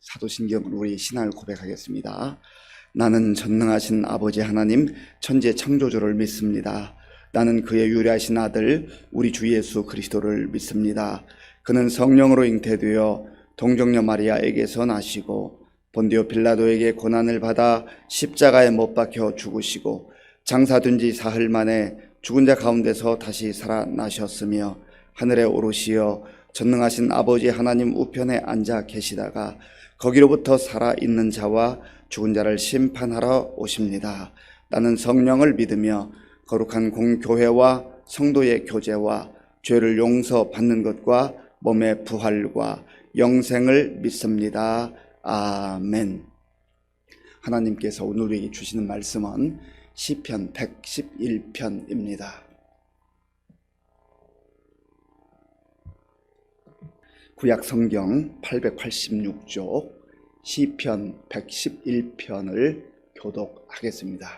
사도신경은 우리 신앙을 고백하겠습니다. 나는 전능하신 아버지 하나님 천지 창조주를 믿습니다. 나는 그의 유일하신 아들 우리 주 예수 그리스도를 믿습니다. 그는 성령으로 잉태되어 동정녀 마리아에게서 나시고 본디오 빌라도에게 고난을 받아 십자가에 못 박혀 죽으시고 장사된 지 사흘 만에 죽은 자 가운데서 다시 살아나셨으며 하늘에 오르시어 전능하신 아버지 하나님 우편에 앉아 계시다가 거기로부터 살아있는 자와 죽은 자를 심판하러 오십니다. 나는 성령을 믿으며 거룩한 공교회와 성도의 교제와 죄를 용서받는 것과 몸의 부활과 영생을 믿습니다. 아멘. 하나님께서 오늘 우리에게 주시는 말씀은 시편 111편입니다. 구약 성경 886쪽 시편 111편을 교독하겠습니다.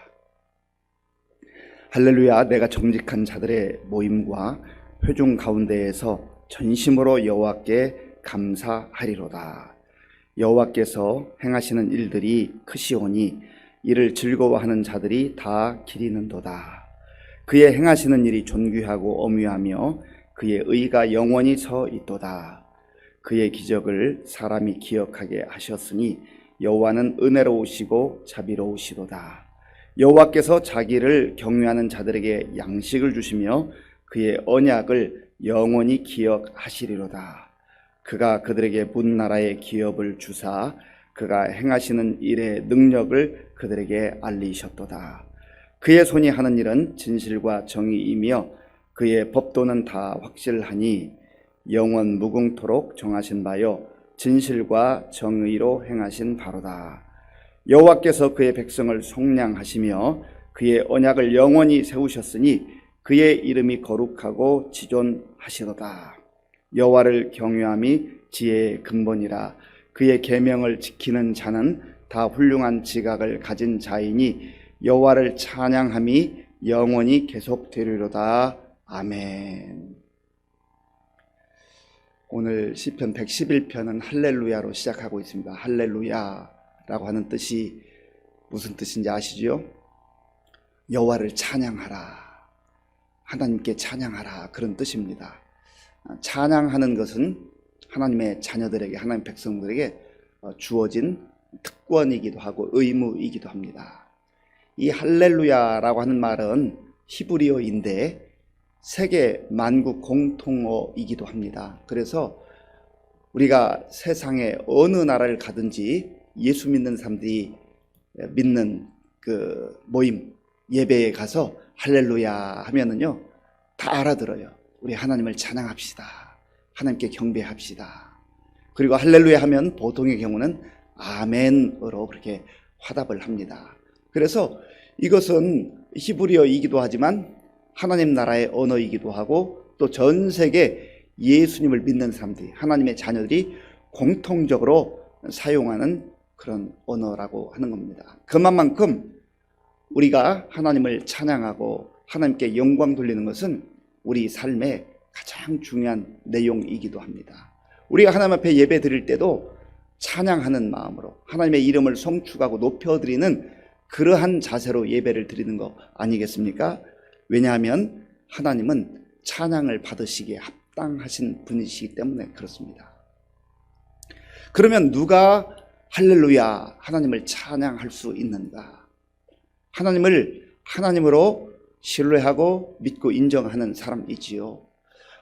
할렐루야. 내가 정직한 자들의 모임과 회중 가운데에서 전심으로 여호와께 감사하리로다. 여호와께서 행하시는 일들이 크시오니 이를 즐거워하는 자들이 다 기리는도다. 그의 행하시는 일이 존귀하고 엄위하며 그의 의가 영원히 서 있도다. 그의 기적을 사람이 기억하게 하셨으니 여호와는 은혜로우시고 자비로우시도다. 여호와께서 자기를 경외하는 자들에게 양식을 주시며 그의 언약을 영원히 기억하시리로다. 그가 그들에게 문나라의 기업을 주사 그가 행하시는 일의 능력을 그들에게 알리셨도다. 그의 손이 하는 일은 진실과 정의이며 그의 법도는 다 확실하니 영원 무궁토록 정하신 바요 진실과 정의로 행하신 바로다. 여호와께서 그의 백성을 속량하시며 그의 언약을 영원히 세우셨으니 그의 이름이 거룩하고 지존하시도다. 여호와를 경외함이 지혜의 근본이라. 그의 계명을 지키는 자는 다 훌륭한 지각을 가진 자이니 여호와를 찬양함이 영원히 계속되리로다. 아멘. 오늘 시편 111편은 할렐루야로 시작하고 있습니다. 할렐루야라고 하는 뜻이 무슨 뜻인지 아시죠? 여호와를 찬양하라, 하나님께 찬양하라, 그런 뜻입니다. 찬양하는 것은 하나님의 자녀들에게, 하나님 백성들에게 주어진 특권이기도 하고 의무이기도 합니다. 이 할렐루야라고 하는 말은 히브리어인데 세계 만국 공통어이기도 합니다. 그래서 우리가 세상의 어느 나라를 가든지 예수 믿는 사람들이 믿는 그 모임, 예배에 가서 할렐루야 하면은요 다 알아들어요. 우리 하나님을 찬양합시다. 하나님께 경배합시다. 그리고 할렐루야 하면 보통의 경우는 아멘으로 그렇게 화답을 합니다. 그래서 이것은 히브리어이기도 하지만 하나님 나라의 언어이기도 하고 또 전 세계 예수님을 믿는 사람들이, 하나님의 자녀들이 공통적으로 사용하는 그런 언어라고 하는 겁니다. 그만큼 우리가 하나님을 찬양하고 하나님께 영광 돌리는 것은 우리 삶의 가장 중요한 내용이기도 합니다. 우리가 하나님 앞에 예배 드릴 때도 찬양하는 마음으로 하나님의 이름을 송축하고 높여드리는 그러한 자세로 예배를 드리는 거 아니겠습니까? 왜냐하면 하나님은 찬양을 받으시기에 합당하신 분이시기 때문에 그렇습니다. 그러면 누가 할렐루야 하나님을 찬양할 수 있는가? 하나님을 하나님으로 신뢰하고 믿고 인정하는 사람이지요.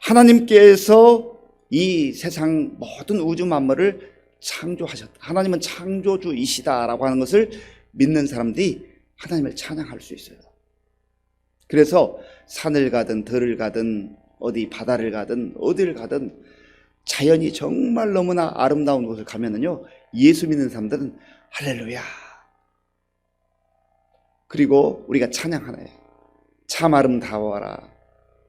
하나님께서 이 세상 모든 우주 만물을 창조하셨다. 하나님은 창조주이시다라고 하는 것을 믿는 사람들이 하나님을 찬양할 수 있어요. 그래서 산을 가든 들을 가든 어디 바다를 가든 어디를 가든 자연이 정말 너무나 아름다운 곳을 가면은요 예수 믿는 사람들은 할렐루야. 그리고 우리가 찬양하나요? 참 아름다워라.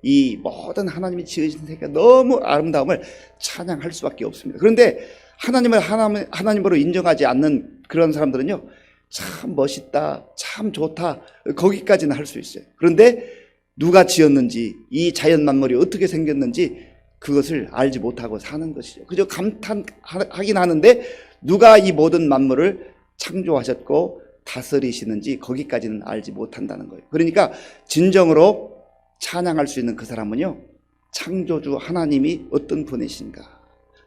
이 모든 하나님이 지으신 세계가 너무 아름다움을 찬양할 수밖에 없습니다. 그런데 하나님을 하나님으로 인정하지 않는 그런 사람들은요 참 멋있다, 참 좋다, 거기까지는 할 수 있어요. 그런데 누가 지었는지, 이 자연 만물이 어떻게 생겼는지 그것을 알지 못하고 사는 것이죠. 그저 감탄하긴 하는데 누가 이 모든 만물을 창조하셨고 다스리시는지 거기까지는 알지 못한다는 거예요. 그러니까 진정으로 찬양할 수 있는 그 사람은요, 창조주 하나님이 어떤 분이신가,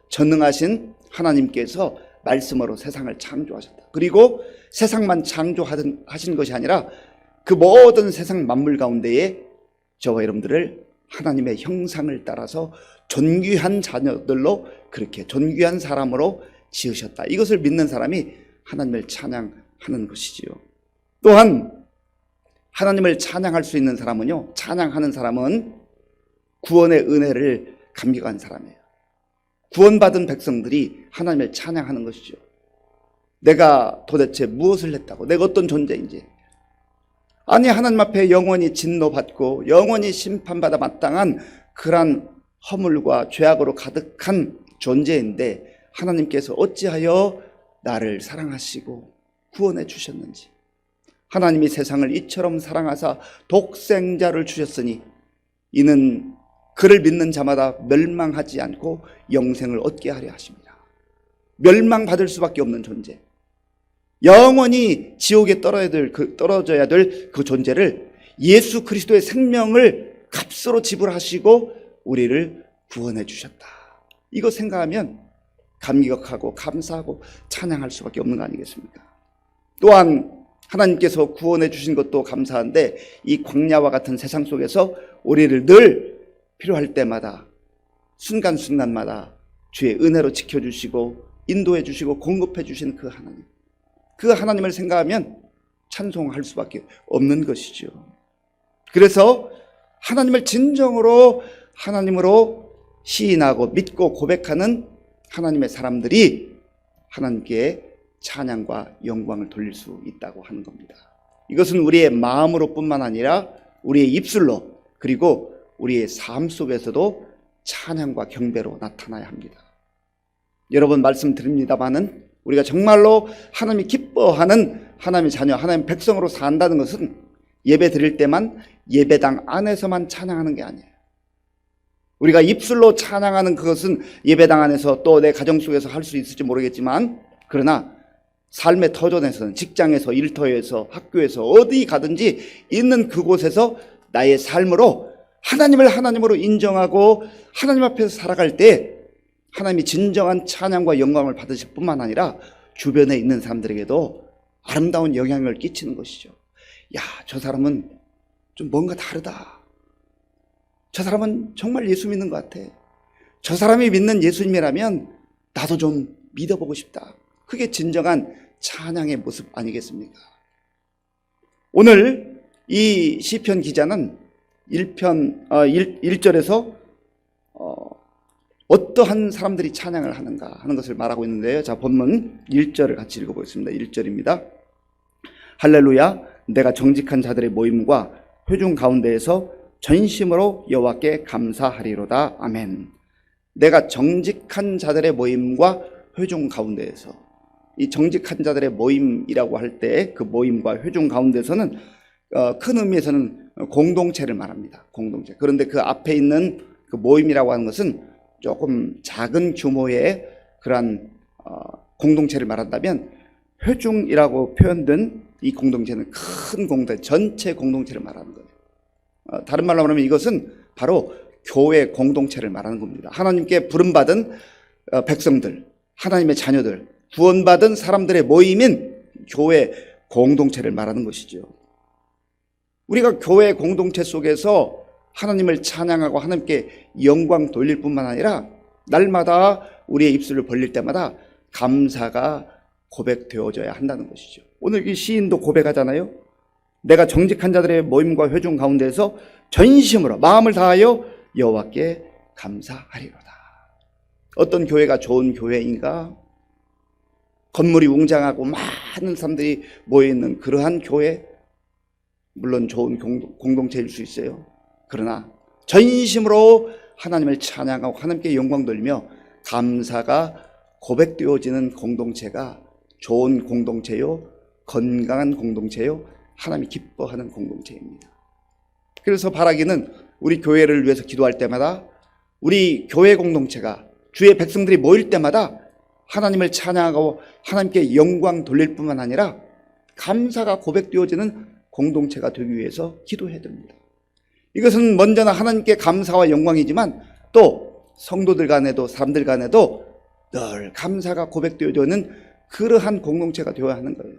전능하신 하나님께서 말씀으로 세상을 창조하셨다. 그리고 세상만 창조하신 것이 아니라 그 모든 세상 만물 가운데에 저와 여러분들을 하나님의 형상을 따라서 존귀한 자녀들로, 그렇게 존귀한 사람으로 지으셨다. 이것을 믿는 사람이 하나님을 찬양하는 것이지요. 또한 하나님을 찬양할 수 있는 사람은요, 찬양하는 사람은 구원의 은혜를 감격한 사람이에요. 구원받은 백성들이 하나님을 찬양하는 것이죠. 내가 도대체 무엇을 했다고, 내가 어떤 존재인지. 아니, 하나님 앞에 영원히 진노받고 영원히 심판받아 마땅한 그러한 허물과 죄악으로 가득한 존재인데 하나님께서 어찌하여 나를 사랑하시고 구원해 주셨는지. 하나님이 세상을 이처럼 사랑하사 독생자를 주셨으니 이는 그를 믿는 자마다 멸망하지 않고 영생을 얻게 하려 하십니다. 멸망받을 수밖에 없는 존재, 영원히 지옥에 떨어져야 될 그 존재를 예수 그리스도의 생명을 값으로 지불하시고 우리를 구원해 주셨다. 이거 생각하면 감격하고 감사하고 찬양할 수밖에 없는 거 아니겠습니까? 또한 하나님께서 구원해 주신 것도 감사한데 이 광야와 같은 세상 속에서 우리를 늘 필요할 때마다 순간순간마다 주의 은혜로 지켜주시고 인도해 주시고 공급해 주시는 그 하나님, 그 하나님을 생각하면 찬송할 수밖에 없는 것이죠. 그래서 하나님을 진정으로 하나님으로 시인하고 믿고 고백하는 하나님의 사람들이 하나님께 찬양과 영광을 돌릴 수 있다고 하는 겁니다. 이것은 우리의 마음으로 뿐만 아니라 우리의 입술로, 그리고 우리의 삶 속에서도 찬양과 경배로 나타나야 합니다. 여러분 말씀드립니다마는 우리가 정말로 하나님이 기뻐하는 하나님의 자녀, 하나님의 백성으로 산다는 것은 예배 드릴 때만 예배당 안에서만 찬양하는 게 아니에요. 우리가 입술로 찬양하는 그것은 예배당 안에서 또 내 가정 속에서 할 수 있을지 모르겠지만, 그러나 삶의 터전에서는, 직장에서, 일터에서, 학교에서, 어디 가든지 있는 그곳에서 나의 삶으로 하나님을 하나님으로 인정하고 하나님 앞에서 살아갈 때 하나님이 진정한 찬양과 영광을 받으실 뿐만 아니라 주변에 있는 사람들에게도 아름다운 영향을 끼치는 것이죠. 야, 저 사람은 좀 뭔가 다르다. 저 사람은 정말 예수 믿는 것 같아. 저 사람이 믿는 예수님이라면 나도 좀 믿어보고 싶다. 그게 진정한 찬양의 모습 아니겠습니까? 오늘 이 시편 기자는 1절에서 어떠한 사람들이 찬양을 하는가 하는 것을 말하고 있는데요. 자, 본문 1절을 같이 읽어보겠습니다. 1절입니다. 할렐루야, 내가 정직한 자들의 모임과 회중 가운데에서 전심으로 여호와께 감사하리로다. 아멘. 내가 정직한 자들의 모임과 회중 가운데에서, 이 정직한 자들의 모임이라고 할 때 그 모임과 회중 가운데서는 큰 의미에서는 공동체를 말합니다. 공동체. 그런데 그 앞에 있는 그 모임이라고 하는 것은 조금 작은 규모의 그러한 공동체를 말한다면, 회중이라고 표현된 이 공동체는 큰 공동체, 전체 공동체를 말하는 거예요. 다른 말로 말하면 이것은 바로 교회 공동체를 말하는 겁니다. 하나님께 부름받은 백성들, 하나님의 자녀들, 구원받은 사람들의 모임인 교회 공동체를 말하는 것이죠. 우리가 교회 공동체 속에서 하나님을 찬양하고 하나님께 영광 돌릴 뿐만 아니라 날마다 우리의 입술을 벌릴 때마다 감사가 고백되어져야 한다는 것이죠. 오늘 이 시인도 고백하잖아요. 내가 정직한 자들의 모임과 회중 가운데서 전심으로 마음을 다하여 여호와께 감사하리로다. 어떤 교회가 좋은 교회인가? 건물이 웅장하고 많은 사람들이 모여있는 그러한 교회, 물론 좋은 공동체일 수 있어요. 그러나 전심으로 하나님을 찬양하고 하나님께 영광 돌리며 감사가 고백되어지는 공동체가 좋은 공동체요, 건강한 공동체요, 하나님이 기뻐하는 공동체입니다. 그래서 바라기는 우리 교회를 위해서 기도할 때마다 우리 교회 공동체가 주의 백성들이 모일 때마다 하나님을 찬양하고 하나님께 영광 돌릴 뿐만 아니라 감사가 고백되어지는 공동체가 되기 위해서 기도해야 됩니다. 이것은 먼저는 하나님께 감사와 영광이지만 또 성도들 간에도 사람들 간에도 늘 감사가 고백되어지는 그러한 공동체가 되어야 하는 거예요.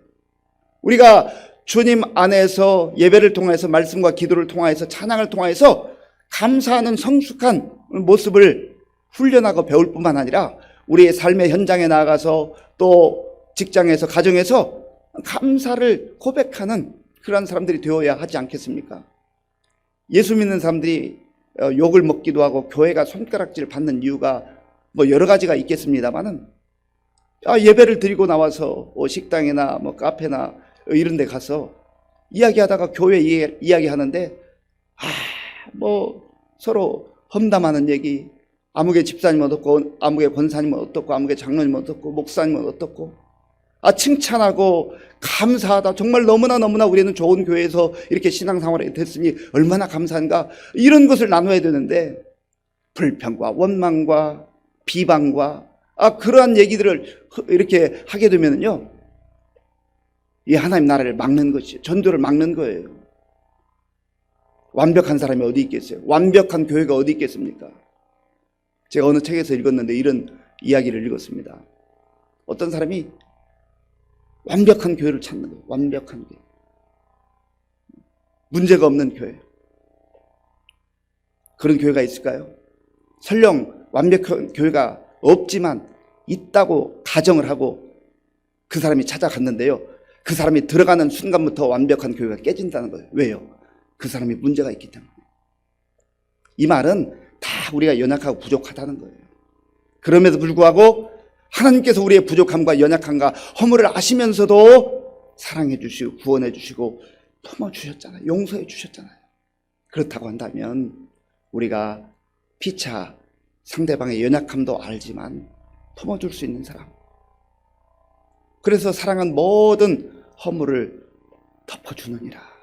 우리가 주님 안에서 예배를 통해서 말씀과 기도를 통해서 찬양을 통해서 감사하는 성숙한 모습을 훈련하고 배울 뿐만 아니라 우리의 삶의 현장에 나아가서 또 직장에서 가정에서 감사를 고백하는 그런 사람들이 되어야 하지 않겠습니까? 예수 믿는 사람들이 욕을 먹기도 하고 교회가 손가락질 받는 이유가 뭐 여러 가지가 있겠습니다만은 예배를 드리고 나와서 식당이나 뭐 카페나 이런 데 가서 이야기하다가 교회 이야기하는데 뭐 서로 험담하는 얘기, 아무개 집사님은 어떻고 아무개 권사님은 어떻고 아무개 장로님은 어떻고 목사님은 어떻고 칭찬하고 감사하다, 정말 너무나 우리는 좋은 교회에서 이렇게 신앙생활을 됐으니 얼마나 감사한가, 이런 것을 나눠야 되는데 불평과 원망과 비방과 그러한 얘기들을 이렇게 하게 되면요, 이 하나님 나라를 막는 것이에요. 전도를 막는 거예요. 완벽한 사람이 어디 있겠어요? 완벽한 교회가 어디 있겠습니까? 제가 어느 책에서 읽었는데 이런 이야기를 읽었습니다. 어떤 사람이 완벽한 교회를 찾는 거예요. 완벽한 교회. 문제가 없는 교회. 그런 교회가 있을까요? 설령 완벽한 교회가 없지만 있다고 가정을 하고 그 사람이 찾아갔는데요, 그 사람이 들어가는 순간부터 완벽한 교회가 깨진다는 거예요. 왜요? 그 사람이 문제가 있기 때문에. 이 말은 다 우리가 연약하고 부족하다는 거예요. 그럼에도 불구하고 하나님께서 우리의 부족함과 연약함과 허물을 아시면서도 사랑해 주시고 구원해 주시고 품어주셨잖아요. 용서해 주셨잖아요. 그렇다고 한다면 우리가 피차 상대방의 연약함도 알지만 품어줄 수 있는 사람, 그래서 사랑은 모든 허물을 덮어주느니라.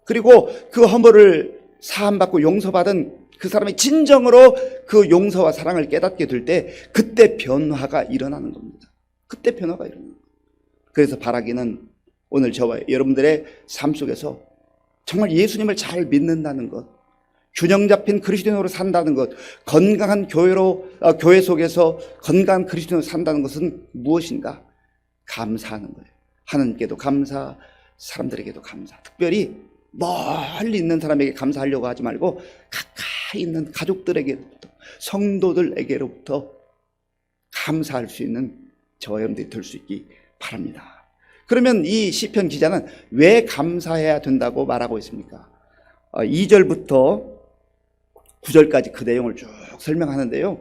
그리고 그 허물을 사함받고 용서받은 그 사람이 진정으로 그 용서와 사랑을 깨닫게 될 때 그때 변화가 일어나는 겁니다. 그때 변화가 일어나는 겁니다. 그래서 바라기는 오늘 저와 여러분들의 삶 속에서 정말 예수님을 잘 믿는다는 것, 균형 잡힌 그리스도인으로 산다는 것, 건강한 교회 속에서 건강한 그리스도인으로 산다는 것은 무엇인가? 감사하는 거예요. 하나님께도 감사, 사람들에게도 감사. 특별히 멀리 있는 사람에게 감사하려고 하지 말고 가까이 있는 가족들에게로부터, 성도들에게로부터 감사할 수 있는 저와 여러분들이 될 수 있기 바랍니다. 그러면 이 시편 기자는 왜 감사해야 된다고 말하고 있습니까? 2절부터 9절까지 그 내용을 쭉 설명하는데요,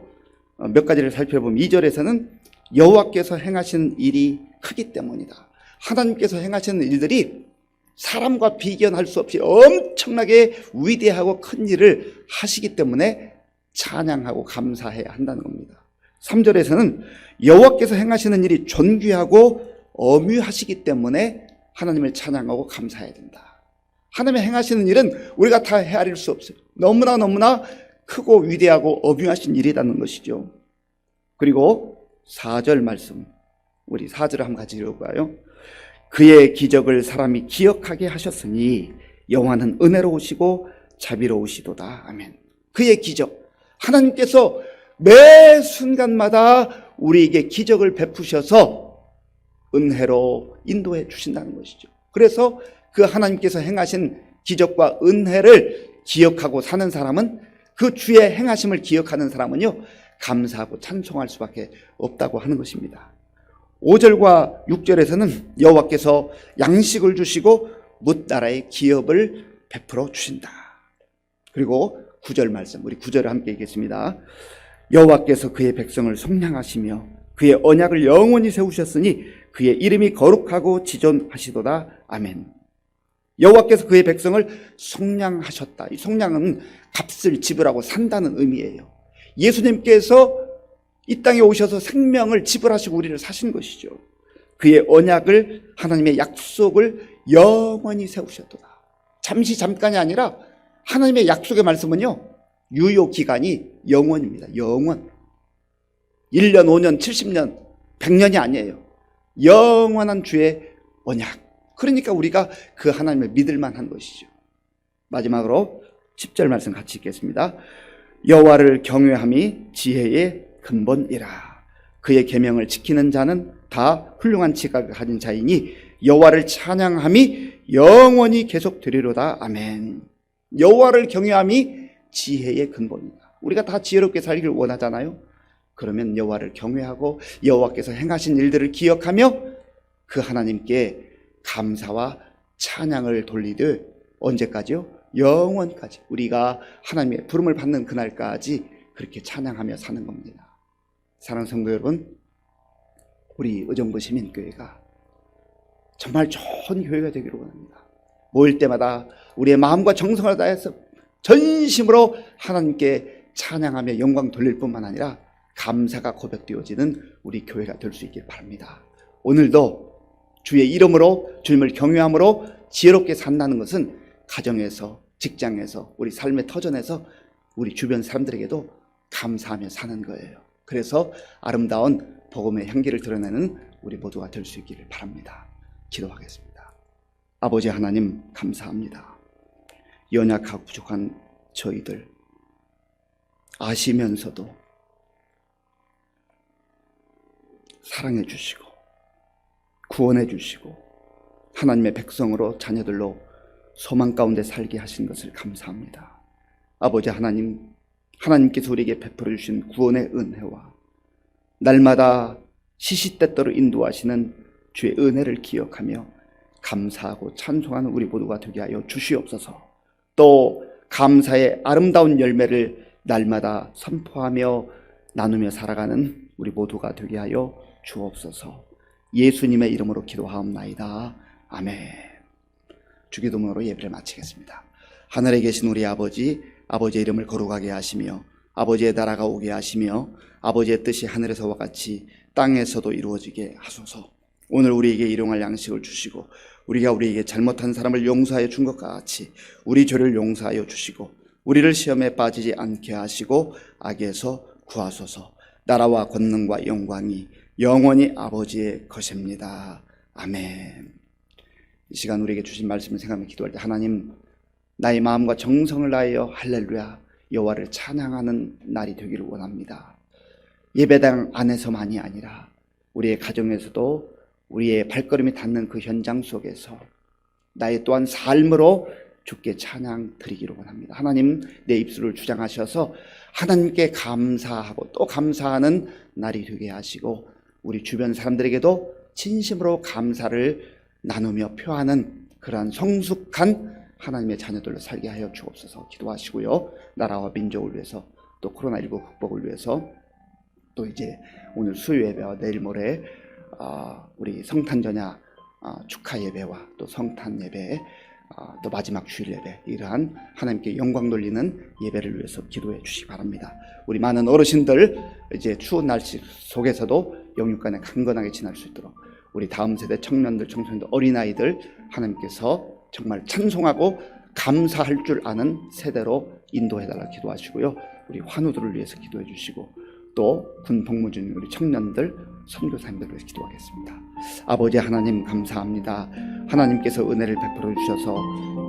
몇 가지를 살펴보면 2절에서는 여호와께서 행하신 일이 크기 때문이다. 하나님께서 행하시는 일들이 사람과 비견할 수 없이 엄청나게 위대하고 큰 일을 하시기 때문에 찬양하고 감사해야 한다는 겁니다. 3절에서는 여호와께서 행하시는 일이 존귀하고 엄유하시기 때문에 하나님을 찬양하고 감사해야 된다. 하나님의 행하시는 일은 우리가 다 헤아릴 수 없어요. 너무나 크고 위대하고 엄유하신 일이라는 것이죠. 그리고 4절 말씀, 우리 4절을 한번 같이 읽어봐요. 그의 기적을 사람이 기억하게 하셨으니 여호와는 은혜로우시고 자비로우시도다. 아멘. 그의 기적, 하나님께서 매 순간마다 우리에게 기적을 베푸셔서 은혜로 인도해 주신다는 것이죠. 그래서 그 하나님께서 행하신 기적과 은혜를 기억하고 사는 사람은, 그 주의 행하심을 기억하는 사람은요, 감사하고 찬송할 수밖에 없다고 하는 것입니다. 5절과 6절에서는 여호와께서 양식을 주시고 뭇 나라의 기업을 베풀어 주신다. 그리고 9절 말씀, 우리 9절을 함께 읽겠습니다. 여호와께서 그의 백성을 속량하시며 그의 언약을 영원히 세우셨으니 그의 이름이 거룩하고 지존하시도다. 아멘. 여호와께서 그의 백성을 속량하셨다. 이 속량은 값을 지불하고 산다는 의미예요. 예수님께서 이 땅에 오셔서 생명을 지불하시고 우리를 사신 것이죠. 그의 언약을, 하나님의 약속을 영원히 세우셨도다. 잠깐이 아니라 하나님의 약속의 말씀은요, 유효 기간이 영원입니다. 영원. 1년, 5년, 70년, 100년이 아니에요. 영원한 주의 언약. 그러니까 우리가 그 하나님을 믿을 만한 것이죠. 마지막으로 10절 말씀 같이 읽겠습니다. 여호와를 경외함이 지혜의 근본이라. 그의 계명을 지키는 자는 다 훌륭한 지각을 가진 자이니 여호와를 찬양함이 영원히 계속되리로다. 아멘. 여호와를 경외함이 지혜의 근본이다. 우리가 다 지혜롭게 살기를 원하잖아요. 그러면 여호와를 경외하고 여호와께서 행하신 일들을 기억하며 그 하나님께 감사와 찬양을 돌리되 언제까지요? 영원까지. 우리가 하나님의 부름을 받는 그날까지 그렇게 찬양하며 사는 겁니다. 사랑하는 성도 여러분, 우리 의정부 시민교회가 정말 좋은 교회가 되기를 원합니다. 모일 때마다 우리의 마음과 정성을 다해서 전심으로 하나님께 찬양하며 영광 돌릴 뿐만 아니라 감사가 고백되어지는 우리 교회가 될 수 있길 바랍니다. 오늘도 주의 이름으로 주님을 경외함으로 지혜롭게 산다는 것은 가정에서, 직장에서, 우리 삶의 터전에서 우리 주변 사람들에게도 감사하며 사는 거예요. 그래서 아름다운 복음의 향기를 드러내는 우리 모두가 될 수 있기를 바랍니다. 기도하겠습니다. 아버지 하나님, 감사합니다. 연약하고 부족한 저희들 아시면서도 사랑해 주시고 구원해 주시고 하나님의 백성으로 자녀들로 소망 가운데 살게 하신 것을 감사합니다. 아버지 하나님, 하나님께서 우리에게 베풀어 주신 구원의 은혜와 날마다 시시때때로 인도하시는 주의 은혜를 기억하며 감사하고 찬송하는 우리 모두가 되게 하여 주시옵소서. 또 감사의 아름다운 열매를 날마다 선포하며 나누며 살아가는 우리 모두가 되게 하여 주옵소서. 예수님의 이름으로 기도하옵나이다. 아멘. 주기도문으로 예배를 마치겠습니다. 하늘에 계신 우리 아버지, 아버지의 이름을 거룩하게 하시며 아버지의 나라가 오게 하시며 아버지의 뜻이 하늘에서와 같이 땅에서도 이루어지게 하소서. 오늘 우리에게 일용할 양식을 주시고 우리가 우리에게 잘못한 사람을 용서하여 준 것과 같이 우리 죄를 용서하여 주시고 우리를 시험에 빠지지 않게 하시고 악에서 구하소서. 나라와 권능과 영광이 영원히 아버지의 것입니다. 아멘. 이 시간 우리에게 주신 말씀을 생각하며 기도할 때 하나님, 나의 마음과 정성을 다하여 할렐루야 여호와를 찬양하는 날이 되기를 원합니다. 예배당 안에서만이 아니라 우리의 가정에서도 우리의 발걸음이 닿는 그 현장 속에서 나의 또한 삶으로 주께 찬양 드리기를 원합니다. 하나님, 내 입술을 주장하셔서 하나님께 감사하고 또 감사하는 날이 되게 하시고 우리 주변 사람들에게도 진심으로 감사를 나누며 표하는 그러한 성숙한 하나님의 자녀들로 살게 하여 주옵소서. 기도하시고요. 나라와 민족을 위해서 또 코로나19 극복을 위해서 또 이제 오늘 수요 예배와 내일 모레 우리 성탄 전야 축하 예배와 또 성탄 예배 또 마지막 주일 예배, 이러한 하나님께 영광 돌리는 예배를 위해서 기도해 주시기 바랍니다. 우리 많은 어르신들 이제 추운 날씨 속에서도 영육간에 강건하게 지날 수 있도록 우리 다음 세대 청년들, 청소년들, 어린아이들 하나님께서 정말 찬송하고 감사할 줄 아는 세대로 인도해달라 기도하시고요. 우리 환우들을 위해서 기도해 주시고 또 군 복무 중인 우리 청년들, 선교사님들을 위해서 기도하겠습니다. 아버지 하나님, 감사합니다. 하나님께서 은혜를 베풀어 주셔서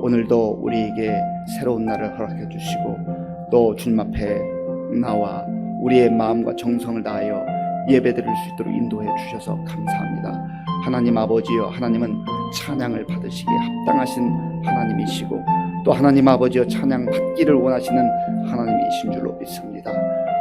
오늘도 우리에게 새로운 날을 허락해 주시고 또 주님 앞에 나와 우리의 마음과 정성을 다하여 예배드릴 수 있도록 인도해 주셔서 감사합니다. 하나님 아버지여, 하나님은 찬양을 받으시기에 합당하신 하나님이시고 또 하나님 아버지여, 찬양 받기를 원하시는 하나님이신 줄로 믿습니다.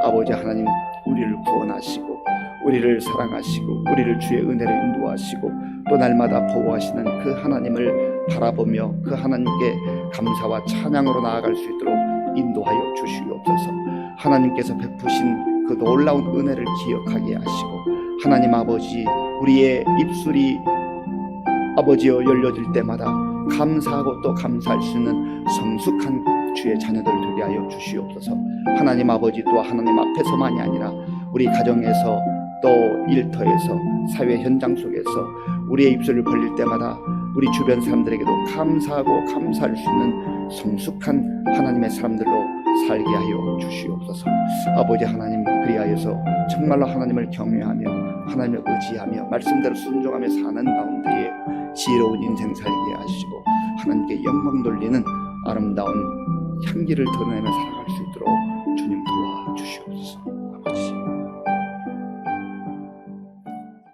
아버지 하나님, 우리를 구원하시고 우리를 사랑하시고 우리를 주의 은혜로 인도하시고 또 날마다 보호하시는 그 하나님을 바라보며 그 하나님께 감사와 찬양으로 나아갈 수 있도록 인도하여 주시옵소서. 하나님께서 베푸신 그 놀라운 은혜를 기억하게 하시고 하나님 아버지, 우리의 입술이 아버지여 열려질 때마다 감사하고 또 감사할 수 있는 성숙한 주의 자녀들 되게 하여 주시옵소서. 하나님 아버지, 또 하나님 앞에서만이 아니라 우리 가정에서 또 일터에서 사회 현장 속에서 우리의 입술을 벌릴 때마다 우리 주변 사람들에게도 감사하고 감사할 수 있는 성숙한 하나님의 사람들로 살게 하여 주시옵소서. 아버지 하나님, 그리하여서 정말로 하나님을 경외하며 하나님을 의지하며 말씀대로 순종하며 사는 가운데에 지혜로운 인생 살게 하시고 하나님께 영광 돌리는 아름다운 향기를 드러내며 살아갈 수 있도록 주님 도와주시옵소서.